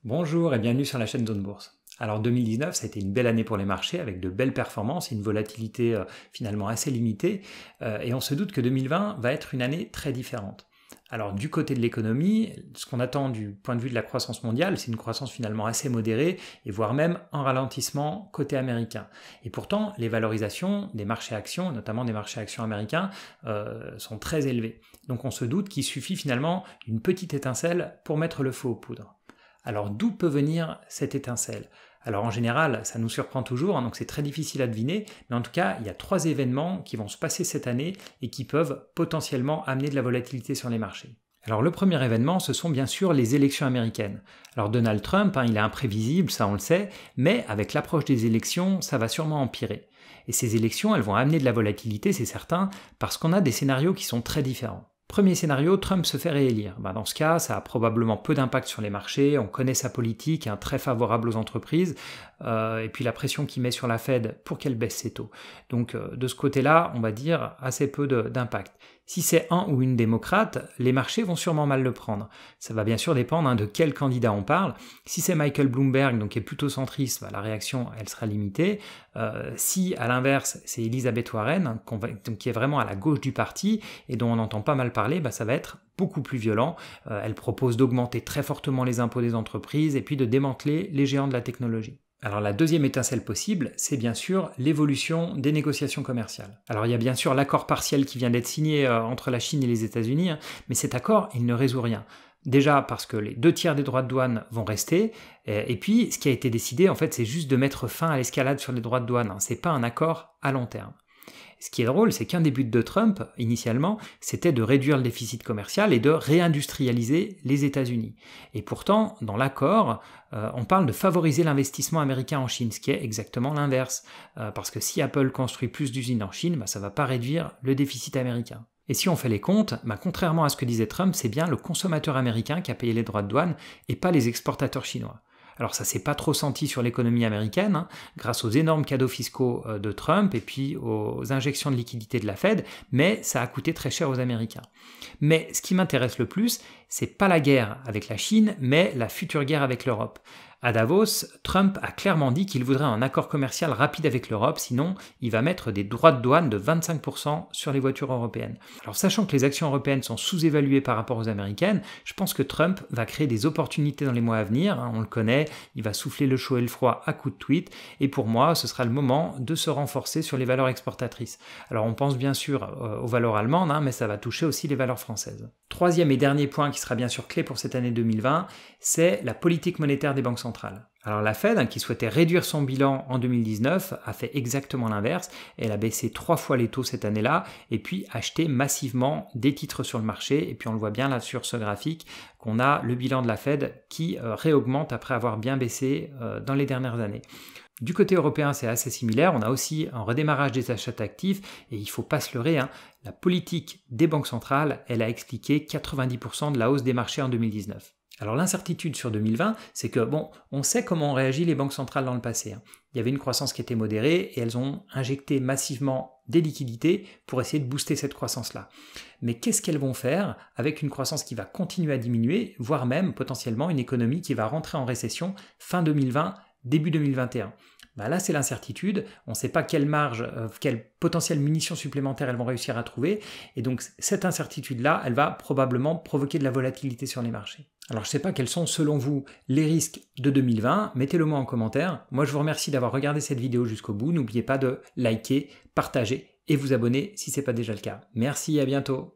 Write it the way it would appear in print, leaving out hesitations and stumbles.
Bonjour et bienvenue sur la chaîne Zone Bourse. Alors 2019, ça a été une belle année pour les marchés avec de belles performances et une volatilité finalement assez limitée. Et on se doute que 2020 va être une année très différente. Alors du côté de l'économie, ce qu'on attend du point de vue de la croissance mondiale, c'est une croissance finalement assez modérée et voire même en ralentissement côté américain. Et pourtant, les valorisations des marchés actions, notamment des marchés actions américains, sont très élevées. Donc on se doute qu'il suffit finalement d'une petite étincelle pour mettre le feu aux poudres. Alors d'où peut venir cette étincelle? Alors en général, ça nous surprend toujours, donc c'est très difficile à deviner, mais en tout cas, il y a 3 événements qui vont se passer cette année et qui peuvent potentiellement amener de la volatilité sur les marchés. Alors le premier événement, ce sont bien sûr les élections américaines. Alors Donald Trump, il est imprévisible, ça on le sait, mais avec l'approche des élections, ça va sûrement empirer. Et ces élections, elles vont amener de la volatilité, c'est certain, parce qu'on a des scénarios qui sont très différents. Premier scénario, Trump se fait réélire. Dans ce cas, ça a probablement peu d'impact sur les marchés, on connaît sa politique, très favorable aux entreprises, et puis la pression qu'il met sur la Fed pour qu'elle baisse ses taux. Donc de ce côté-là, on va dire assez peu d'impact. Si c'est un ou une démocrate, les marchés vont sûrement mal le prendre. Ça va bien sûr dépendre de quel candidat on parle. Si c'est Michael Bloomberg, donc qui est plutôt centriste, la réaction elle sera limitée. Si à l'inverse c'est Elizabeth Warren, donc, qui est vraiment à la gauche du parti et dont on entend pas mal parler, ça va être beaucoup plus violent. Elle propose d'augmenter très fortement les impôts des entreprises et puis de démanteler les géants de la technologie. Alors la deuxième étincelle possible, c'est bien sûr l'évolution des négociations commerciales. Alors il y a bien sûr l'accord partiel qui vient d'être signé entre la Chine et les États-Unis, mais cet accord, il ne résout rien. Déjà parce que les 2/3 des droits de douane vont rester, et puis ce qui a été décidé, en fait, c'est juste de mettre fin à l'escalade sur les droits de douane. C'est pas un accord à long terme. Ce qui est drôle, c'est qu'un des buts de Trump, initialement, c'était de réduire le déficit commercial et de réindustrialiser les États-Unis. Et pourtant, dans l'accord, on parle de favoriser l'investissement américain en Chine, ce qui est exactement l'inverse. Parce que si Apple construit plus d'usines en Chine, ça ne va pas réduire le déficit américain. Et si on fait les comptes, contrairement à ce que disait Trump, c'est bien le consommateur américain qui a payé les droits de douane et pas les exportateurs chinois. Alors ça s'est pas trop senti sur l'économie américaine, grâce aux énormes cadeaux fiscaux de Trump et puis aux injections de liquidités de la Fed, mais ça a coûté très cher aux Américains. Mais ce qui m'intéresse le plus, c'est pas la guerre avec la Chine, mais la future guerre avec l'Europe. À Davos, Trump a clairement dit qu'il voudrait un accord commercial rapide avec l'Europe, sinon il va mettre des droits de douane de 25% sur les voitures européennes. Alors sachant que les actions européennes sont sous-évaluées par rapport aux américaines, je pense que Trump va créer des opportunités dans les mois à venir, on le connaît, il va souffler le chaud et le froid à coups de tweet, et pour moi ce sera le moment de se renforcer sur les valeurs exportatrices. Alors on pense bien sûr aux valeurs allemandes, mais ça va toucher aussi les valeurs françaises. Troisième et dernier point qui sera bien sûr clé pour cette année 2020, c'est la politique monétaire des banques centrales. Alors la Fed, qui souhaitait réduire son bilan en 2019, a fait exactement l'inverse. Elle a baissé 3 fois les taux cette année-là et puis acheté massivement des titres sur le marché. Et puis on le voit bien là sur ce graphique qu'on a le bilan de la Fed qui réaugmente après avoir bien baissé dans les dernières années. Du côté européen, c'est assez similaire. On a aussi un redémarrage des achats d'actifs et il ne faut pas se leurrer. La politique des banques centrales, elle a expliqué 90% de la hausse des marchés en 2019. Alors l'incertitude sur 2020, c'est que, on sait comment ont réagi les banques centrales dans le passé. Il y avait une croissance qui était modérée et elles ont injecté massivement des liquidités pour essayer de booster cette croissance-là. Mais qu'est-ce qu'elles vont faire avec une croissance qui va continuer à diminuer, voire même potentiellement une économie qui va rentrer en récession fin 2020, début 2021 ? Là, c'est l'incertitude. On ne sait pas quelle marge, quelle potentielle munitions supplémentaires elles vont réussir à trouver. Et donc, cette incertitude-là, elle va probablement provoquer de la volatilité sur les marchés. Alors, je ne sais pas quels sont, selon vous, les risques de 2020. Mettez-le moi en commentaire. Moi, je vous remercie d'avoir regardé cette vidéo jusqu'au bout. N'oubliez pas de liker, partager et vous abonner si ce n'est pas déjà le cas. Merci, à bientôt.